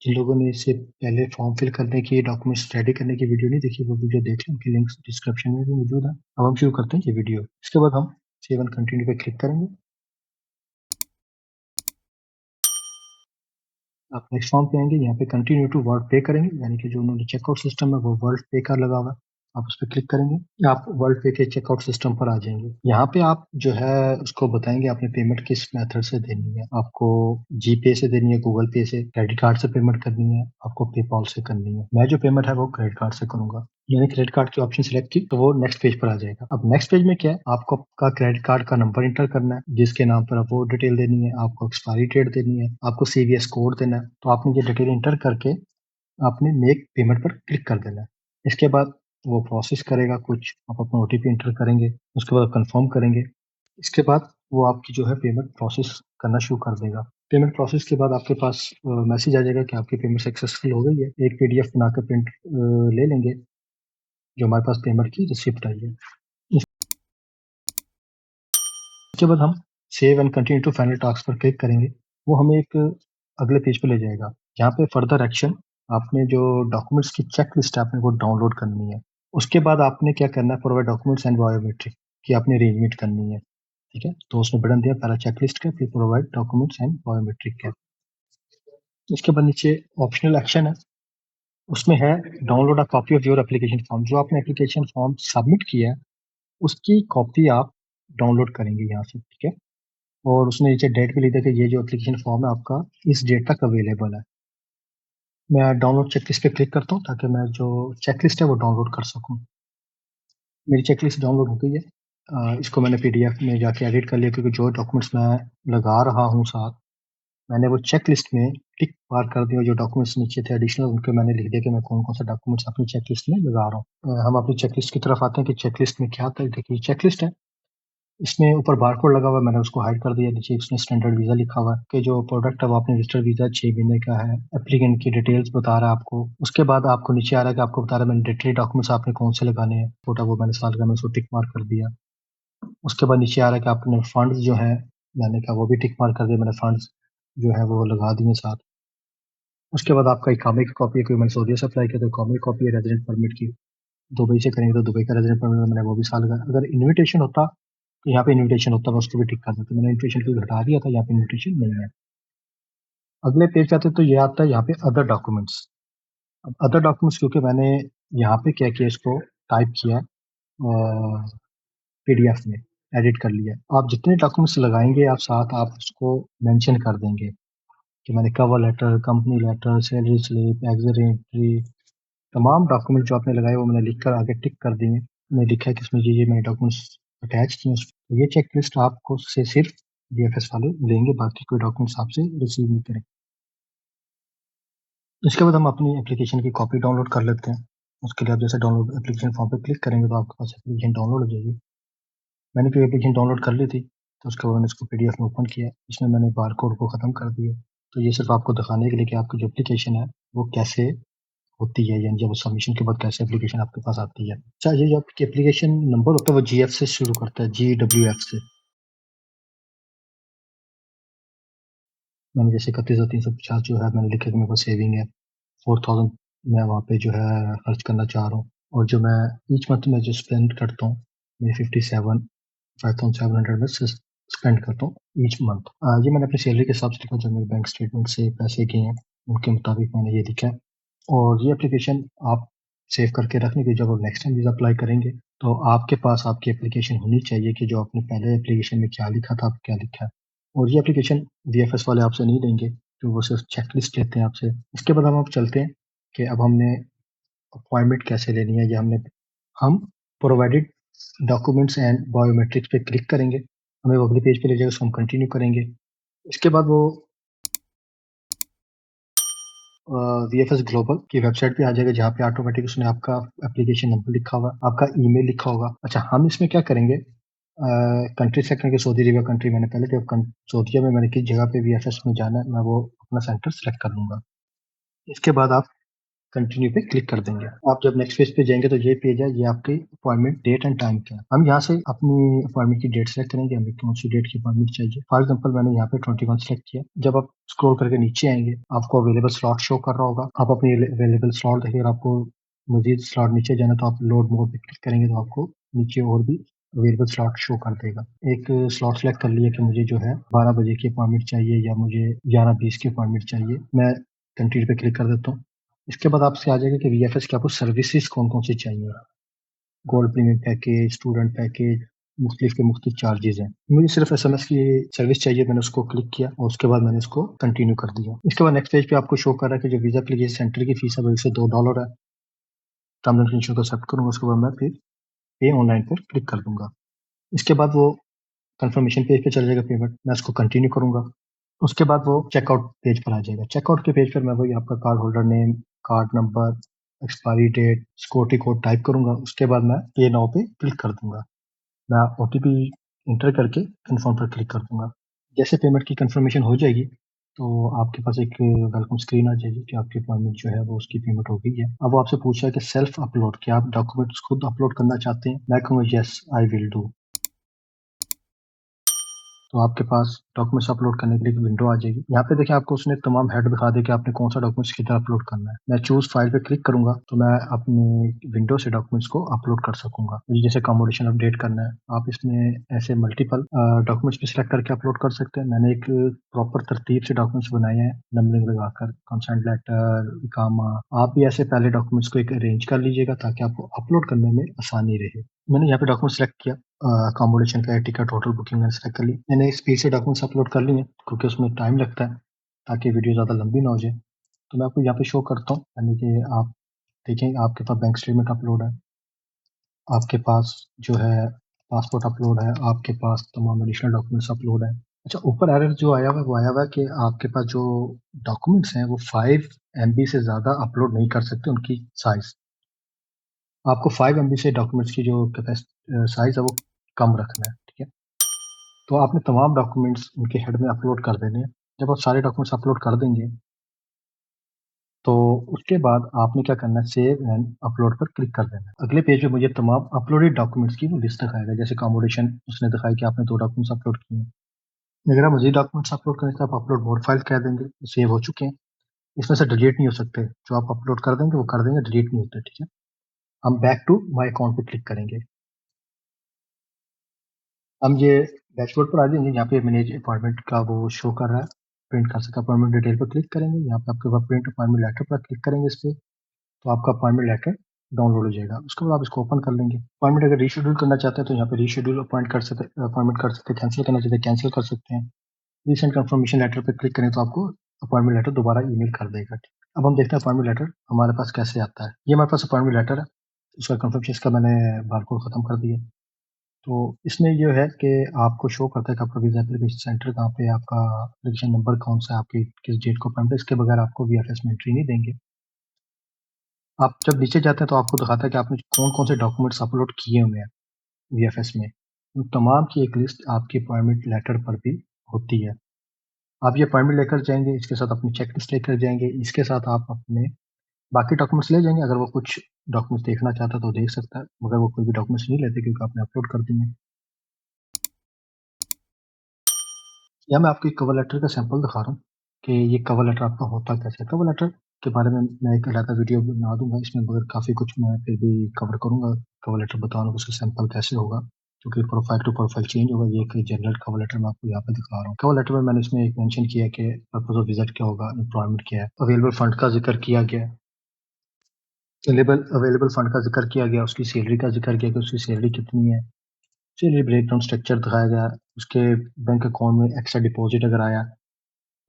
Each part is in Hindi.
जिन लोगों ने इससे पहले फॉर्म फिल करने की, डॉक्यूमेंट्स रेडी करने की वीडियो नहीं देखी, वो वीडियो देख लें, उनकी लिंक्स डिस्क्रिप्शन में भी मौजूद है। अब हम शुरू करते हैं ये वीडियो। इसके बाद हम सेव एंड कंटिन्यू पे क्लिक करेंगे। आप नेक्स्ट फॉर्म पे आएंगे, यहाँ पे कंटिन्यू टू वर्ल्ड पे करेंगे, यानी कि जो उन्होंने चेकआउट सिस्टम है वो वर्ल्ड पे का लगा हुआ है, आप उस पर क्लिक करेंगे, आप वर्ल्ड पे के चेकआउट सिस्टम पर आ जाएंगे। यहाँ पे आप जो है उसको बताएंगे आपने पेमेंट किस मेथड से देनी है, आपको जीपे से देनी है, गूगल पे से, क्रेडिट कार्ड से पेमेंट करनी है, आपको पेपॉल से करनी है। मैं जो पेमेंट है वो क्रेडिट कार्ड से करूंगा। मैंने क्रेडिट कार्ड की ऑप्शन सिलेक्ट की तो वो नेक्स्ट पेज पर आ जाएगा। अब नेक्स्ट पेज में क्या है, आपको आपका क्रेडिट कार्ड का नंबर इंटर करना है, जिसके नाम पर आप वो डिटेल देनी है, आपको एक्सपायरी डेट देनी है, आपको सीवीएस कोड देना है। तो आपने ये डिटेल इंटर करके आपने मेक पेमेंट पर क्लिक कर देना है। इसके बाद वो प्रोसेस करेगा कुछ, आप अपना ओटीपी इंटर करेंगे, उसके बाद कंफर्म करेंगे। इसके बाद वो आपकी जो है पेमेंट प्रोसेस करना शुरू कर देगा। पेमेंट प्रोसेस के बाद आपके पास मैसेज आ जाएगा कि आपकी पेमेंट सक्सेसफुल हो गई है। एक पीडीएफ बनाकर प्रिंट ले लेंगे, जो हमारे पास पेमेंट की रिसिप्ट आई है। इसके बाद हम save and continue to final task पर क्लिक करेंगे। वो हमें एक अगले पेज पे ले जाएगा, जहाँ पे फर्दर एक्शन, आपने जो डॉक्यूमेंट्स की चेक लिस्ट है आपने वो डाउनलोड करनी है। उसके बाद आपने क्या करना है, प्रोवाइड डॉक्यूमेंट्स एंड बायोमेट्रिक की आपने अरेंजमेंट करनी है। ठीक है, तो उसमें बटन दिया पहला चेक लिस्ट का, फिर प्रोवाइड डॉक्यूमेंट्स एंड बायोमेट्रिक का। इसके बाद नीचे ऑप्शनल एक्शन है, उसमें है download a copy of your application form. जो आपने एप्लीकेशन फॉर्म सबमिट किया है उसकी कॉपी आप डाउनलोड करेंगे यहाँ से। ठीक है, और उसने नीचे डेट भी लिखा कि ये जो एप्लीकेशन फॉर्म है आपका इस डेट तक अवेलेबल है। मैं डाउनलोड चेकलिस्ट पे क्लिक करता हूँ ताकि मैं जो चेकलिस्ट है वो डाउनलोड कर सकूँ। मेरी चेकलिस्ट डाउनलोड हो गई है। इसको मैंने पीडीएफ में जाके एडिट कर लिया, क्योंकि जो डॉक्यूमेंट्स मैं लगा रहा हूँ साथ, मैंने वो चेकलिस्ट में टिक मार्क कर दिया। जो डॉक्यूमेंट्स नीचे थे एडिशनल, उनके मैंने लिख दिया कि मैं कौन कौन सा डॉक्यूमेंट्स अपनी चेकलिस्ट में लगा रहा हूँ। हम अपनी चेकलिस्ट की तरफ आते हैं कि चेकलिस्ट में क्या था। देखिए चेकलिस्ट है, इसमें ऊपर बारकोड लगा हुआ है, मैंने उसको हाइड कर दिया। नीचे इसमें स्टैंडर्ड वीजा लिखा हुआ है कि जो प्रोडक्ट है वो आपने रजिस्टर्ड वीजा 6 महीने का है। एप्लीकेंट की डिटेल्स बता रहा है आपको। उसके बाद आपको नीचे आ रहा है कि आपको बता रहा है मैंडेटरी डॉक्यूमेंट्स आपने कौन से लगाने हैं। छोटा वो मैंने साल का, मैं उसको टिक मार्क कर दिया। उसके बाद नीचे आ रहा है कि आपने फंड्स जो है मैंने कहा वो भी टिक मार्क कर दिया, मैंने फंड्स जो है वो लगा दिए साथ। उसके बाद आपका इकामे की कॉपी है, क्योंकि मैंने सऊदीया से अप्लाई किया तो इकामे की कॉपी है रेजिडेंट परमिट की। दुबई से करेंगे तो दुबई का रेजिडेंट परमिट, मैंने वो भी साल का। अगर इन्विटेशन होता तो यहाँ पे इन्विटेशन होता, मैं उसको भी टिक कर देता। मैंने इन्विटेशन को हटा दिया था, यहाँ पे इन्विटेशन नहीं है। अगले पेज पे आते तो ये आता है यहाँ पे अदर डॉक्यूमेंट्स। अब अदर डॉक्यूमेंट्स, क्योंकि मैंने यहाँ पे क्या किया, इसको टाइप किया पीडीएफ में, एडिट कर लिया। आप जितने डॉक्यूमेंट्स लगाएंगे आप साथ, आप उसको मेंशन कर देंगे कि मैंने cover letter, company letter, salary slip, exit entry, तमाम डॉक्यूमेंट जो आपने लगाए वो मैंने लिखकर आगे टिक कर दिए। मैंने लिखा है कि इसमें ये मैंने डॉक्यूमेंट्स अटैच किए। तो ये चेक लिस्ट आपको से सिर्फ डीएफएस वाले लेंगे, बाकी कोई डॉक्यूमेंट्स आपसे रिसीव नहीं करेंगे। इसके बाद हम अपनी एप्लीकेशन की कॉपी डाउनलोड कर लेते हैं। उसके लिए आप जैसे डाउनलोड एप्लीकेशन फॉर्म पे क्लिक करेंगे तो आपके पास एप्लीकेशन डाउनलोड हो जाएगी। मैंने तो एप्लीकेशन डाउनलोड कर ली थी, तो उसके बाद मैंने इसको पीडीएफ में ओपन किया, इसमें मैंने बारकोड को ख़त्म कर दिया। तो ये सिर्फ आपको दिखाने के लिए कि आपकी जो एप्लीकेशन है वो कैसे होती है, यानी जब सबमिशन के बाद कैसे एप्लीकेशन आपके पास आती है। अच्छा, ये जो आपकी एप्लीकेशन नंबर होता है वो जीएफ से शुरू करता है, GWF से। मैंने जैसे 31,350 जो है मैंने लिखा कि मेरे पास सेविंग है 4,000, मैं वहाँ पे जो है खर्च करना चाह रहा हूँ। और जो मैं ईच मंथ में जो स्पेंड करता हूँ, मैं 57,500 में स्पेंड करता हूँ ईच मंथ। ये मैंने अपनी सैलरी के हिसाब से लिखा, जो मेरे बैंक स्टेटमेंट से पैसे गए हैं उनके मुताबिक मैंने ये लिखा है। और ये एप्लीकेशन आप सेव करके रखने की, जब आप नेक्स्ट टाइम वीज़ा अप्लाई करेंगे तो आपके पास आपकी एप्लीकेशन होनी चाहिए कि जो आपने पहले एप्लीकेशन में क्या लिखा था, आप क्या लिखा है। और ये एप्लीकेशन वीएफएस वाले आपसे नहीं लेंगे, तो वो सिर्फ चेकलिस्ट लेते हैं आपसे। इसके बाद हम चलते हैं कि अब हमने अपॉइंटमेंट कैसे लेनी है। ये हम प्रोवाइडेड डॉक्यूमेंट्स एंड बायोमेट्रिक्स पे क्लिक करेंगे, हमें वो अगले पेज पे ले जाएगा, उसको हम कंटिन्यू करेंगे। इसके बाद वो वीएफएस ग्लोबल की वेबसाइट पे आ जाएगा, जहाँ पे ऑटोमेटिक उसने आपका एप्लीकेशन नंबर लिखा हुआ, आपका ईमेल लिखा होगा। अच्छा, हम इसमें क्या करेंगे, कंट्री सेलेक्ट करेंगे, सऊदी अरेबिया कंट्री मैंने पहले जब सऊदीया में मैंने किस जगह पे वीएफएस में जाना है, मैं वो अपना सेंटर सेलेक्ट कर लूंगा। इसके बाद आप कंटिन्यू पे क्लिक कर देंगे। आप जब नेक्स्ट पेज पे जाएँगे तो ये पेज है, ये आपकी अपॉइंटमेंट डेट एंड टाइम का है। हम यहाँ से अपनी अपॉइंटमेंट की डेट सेलेक्ट करेंगे, हमें कौन-सी डेट की अपॉइंटमेंट चाहिए। फॉर एग्ज़ाम्पल मैंने यहाँ पे 21 सेलेक्ट किया। जब आप स्क्रॉल करके नीचे आएँगे, आपको अवेलेबल स्लॉट शो कर रहा होगा। आप अपनी अवेलेबल स्लॉट देखिए, अगर आपको मज़ीद स्लॉट नीचे जाना है तो आप लोड मोर पे क्लिक करेंगे तो आपको नीचे और भी अवेलेबल स्लॉट शो कर देगा। एक स्लॉट सेलेक्ट कर लिया कि मुझे जो है 12 बजे की अपॉइंटमेंट चाहिए या मुझे 11:20 की अपॉइंटमेंट चाहिए। मैं कंटिन्यू पे क्लिक कर देता हूँ। इसके बाद आपसे आ जाएगा कि वीएफएस की आपको सर्विसेज़ कौन-कौन सी चाहिए। Gold premium package, student package, मुख्तलिफ के मुख्तलिफ चार्जेज़ हैं। मुझे सिर्फ़ एसएमएस की सर्विस चाहिए, मैंने उसको क्लिक किया और उसके बाद मैंने इसको कंटिन्यू कर दिया। इसके बाद नेक्स्ट पेज पे आपको शो कर रहा है कि जो वीज़ा एप्लीकेशन सेंटर की फ़ीस है वो $102 है। टर्म्स एंड कंडीशन को एक्सेप्ट करूँगा, उसके बाद मैं फिर पे ऑनलाइन पर क्लिक कर दूँगा। इसके बाद वो कन्फर्मेशन पेज पे चल जाएगा पेमेंट, मैं उसको कंटिन्यू करूँगा। उसके बाद वो चेकआउट पेज पर आ जाएगा। चेकआउट के पेज पर मैं वही आपका card holder name, card number, expiry date, security code type करूँगा। उसके बाद मैं पे नाउ पे क्लिक कर दूँगा। मैं ओटीपी एंटर करके कन्फर्म पर क्लिक कर दूँगा। जैसे पेमेंट की कन्फर्मेशन हो जाएगी, तो आपके पास एक वेलकम स्क्रीन आ जाएगी कि आपकी अपॉइंटमेंट जो है वो उसकी पेमेंट हो गई है। अब वो आपसे पूछ रहा है कि सेल्फ अपलोड, क्या आप डॉक्यूमेंट्स खुद अपलोड करना चाहते हैं? मैं कहूँगा येस आई विल डू। तो आपके पास डॉक्यूमेंट्स अपलोड करने के लिए एक विंडो आ जाएगी। यहाँ पे देखिए आपको उसने तमाम हेड दिखा दिया कि आपने कौन-सा डॉक्यूमेंट्स किधर अपलोड करना है। मैं चूज़ फाइल पे क्लिक करूँगा तो मैं अपनी विंडो से डॉक्यूमेंट्स को अपलोड कर सकूँगा। मुझे जैसे अकोमोडेशन अपडेट करना है, आप इसमें ऐसे मल्टीपल डॉक्यूमेंट्स भी सिलेक्ट करके अपलोड कर सकते हैं। मैंने एक प्रॉपर तरतीब से डॉक्यूमेंट्स बनाए हैं, नंबरिंग लगाकर, कंसेंट लेटर, इकामा। आप भी ऐसे पहले डॉक्यूमेंट्स को एक अरेंज कर लीजिएगा ताकि आपको अपलोड करने में आसानी रहे। मैंने यहाँ पे डॉक्यूमेंट सेलेक्ट किया। अकोमोडेशन का टिकट, होटल बुकिंग मैंने सेलेक्ट कर ली। मैंने स्पीड से डॉक्यूमेंट्स अपलोड कर लिए क्योंकि उसमें टाइम लगता है ताकि वीडियो ज़्यादा लंबी ना हो जाए। तो मैं आपको यहाँ पे शो करता हूँ, यानी कि आप देखें आपके पास बैंक स्टेटमेंट अपलोड है, आपके पास जो है पासपोर्ट अपलोड है, आपके पास तमाम एडिशनल डॉक्यूमेंट्स अपलोड है। अच्छा, ऊपर एरर जो आया हुआ है वो आया हुआ है कि आपके पास जो डॉक्यूमेंट्स हैं वो 5 एमबी से ज़्यादा अपलोड नहीं कर सकते उनकी साइज़। आपको 5 एमबी से डॉक्यूमेंट्स की जो साइज़ है वो कम रखना है, ठीक है? तो आपने तमाम डॉक्यूमेंट्स उनके हेड में अपलोड कर देने हैं। जब आप सारे डॉक्यूमेंट्स अपलोड कर देंगे, तो उसके बाद आपने क्या करना है, सेव एंड अपलोड पर क्लिक कर देना है। अगले पेज पे मुझे तमाम अपलोडेड डॉक्यूमेंट्स की वो लिस्ट दिखाएगा। जैसे अकोमोडेशन उसने दिखाई कि आपने 2 डॉक्यूमेंट्स अपलोड किए हैं। अगर आप मज़ीद डॉक्यूमेंट्स अपलोड करना चाहें तो आप अपलोड मोर फाइल कह देंगे, सेव हो चुके हैं। इसमें से डिलीट नहीं हो सकते। जो आप अपलोड कर देंगे वो कर देंगे, डिलीट नहीं होते, ठीक है? हम बैक टू माय अकाउंट पे क्लिक करेंगे। हम ये डैशबोर्ड पर आ जाएँगे, यहाँ पे मैनेज अपॉइंटमेंट का वो शो कर रहा है, प्रिंट कर सका अपॉइंटमेंट डिटेल पर क्लिक करेंगे, यहाँ पे आपके पास प्रिंट अपॉइंटमेंट लेटर पर क्लिक करेंगे इस पे, तो आपका अपॉइंटमेंट लेटर डाउनलोड हो जाएगा। उसके बाद आप इसको ओपन कर लेंगे। अपॉइंटमेंट अगर रीशेड्यूल करना चाहते हैं तो यहाँ पे रीशेड्यूल अपॉइंटमेंट कर सकते हैं, कैंसल करना चाहते हैं कैंसल कर सकते हैं। रीसेंट कंफर्मेशन लेटर पे क्लिक करें तो आपको अपॉइंटमेंट लेटर दोबारा ईमेल कर देगा। अब हम देखते हैं अपॉइंटमेंट लेटर हमारे पास कैसे आता है। ये हमारे पास अपॉइंटमेंट लेटर है, उसका कंफर्मेशन इसका मैंने बारकोड खत्म कर दिया। तो इसमें ये है कि आपको शो करता है कि आपका वीज़ा एप्लीकेशन सेंटर कहाँ पे है, आपका एप्लीकेशन नंबर कौन-सा है, आपकी किस डेट को अपॉइंटमेंट है, इसके बगैर आपको वीएफएस में एंट्री नहीं देंगे। आप जब नीचे जाते हैं तो आपको दिखाता है कि आपने कौन-कौन से डॉक्यूमेंट्स अपलोड किए हुए हैं वीएफएस में। उन तमाम की एक लिस्ट आपकी अपॉइंटमेंट लेटर पर भी होती है। आप ये अपॉइंटमेंट लेकर जाएँगे, इसके साथ अपनी चेक लिस्ट लेकर जाएँगे, इसके साथ आप अपने बाकी डॉक्यूमेंट्स ले जाएँगे। अगर वो कुछ डॉक्यूमेंट्स देखना चाहता है तो देख सकता है, मगर वो कोई भी डॉक्यूमेंट्स नहीं लेते क्योंकि आपने अपलोड कर दिए हैं। यहाँ मैं आपको एक कवर लेटर का सैंपल दिखा रहा हूँ कि ये कवर लेटर आपका होता कैसे है। कवर लेटर के बारे में मैं एक अलग वीडियो बना दूँगा, इसमें मगर काफ़ी कुछ मैं फिर भी कवर करूँगा। कवर लेटर बता रहा हूँ उसका सैंपल कैसे होगा, क्योंकि प्रोफाइल टू प्रोफाइल चेंज होगा। ये एक जनरल कवर लेटर मैं आपको यहाँ पे दिखा रहा हूँ। कवर लेटर में मैंने इसमें एक मेंशन किया है कि पर्पज़ ऑफ विज़िट क्या होगा, एम्प्लॉयमेंट क्या है, अवेलेबल फंड का ज़िक्र किया गया है। अवेलेबल फंड का ज़िक्र किया गया, उसकी सैलरी का ज़िक्र किया कि उसकी सैलरी कितनी है। सैलरी ब्रेकडाउन स्ट्रक्चर दिखाया गया, उसके बैंक अकाउंट में एक्स्ट्रा डिपॉज़िट अगर आया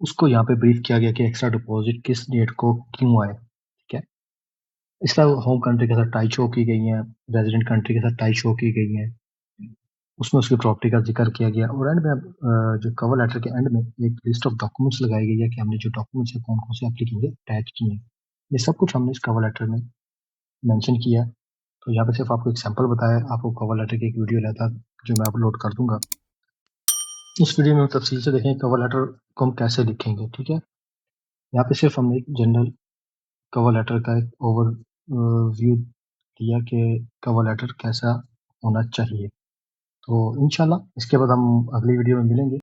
उसको यहाँ पे ब्रीफ किया गया कि एक्स्ट्रा डिपॉज़िट किस डेट को क्यों आए, ठीक है? इसका होम कंट्री के साथ टाई शो की गई हैं, रेज़िडेंट कंट्री के साथ टाई शो की गई हैं। उसमें उसकी प्रॉपर्टी का ज़िक्र किया गया और एंड में जो कवर लेटर के एंड में एक लिस्ट ऑफ डॉक्यूमेंट्स लगाई गई है कि हमने जो डॉक्यूमेंट्स हैं कौन-कौन से एप्लीकेंट अटैच किए हैं। ये सब कुछ हमने इस कवर लेटर में मेंशन किया है। तो यहाँ पे सिर्फ़ आपको एक सैंपल बताया है, आपको कवर लेटर की एक वीडियो अलहदा जो मैं अपलोड कर दूँगा। उस वीडियो में हम तफ़सील से देखेंगे कवर लेटर को हम कैसे लिखेंगे, ठीक है? यहाँ पे सिर्फ़ हमने एक जनरल कवर लेटर का एक व्यू दिया कि कवर लेटर कैसा होना चाहिए। तो इंशाल्लाह इसके बाद हम अगली वीडियो में मिलेंगे।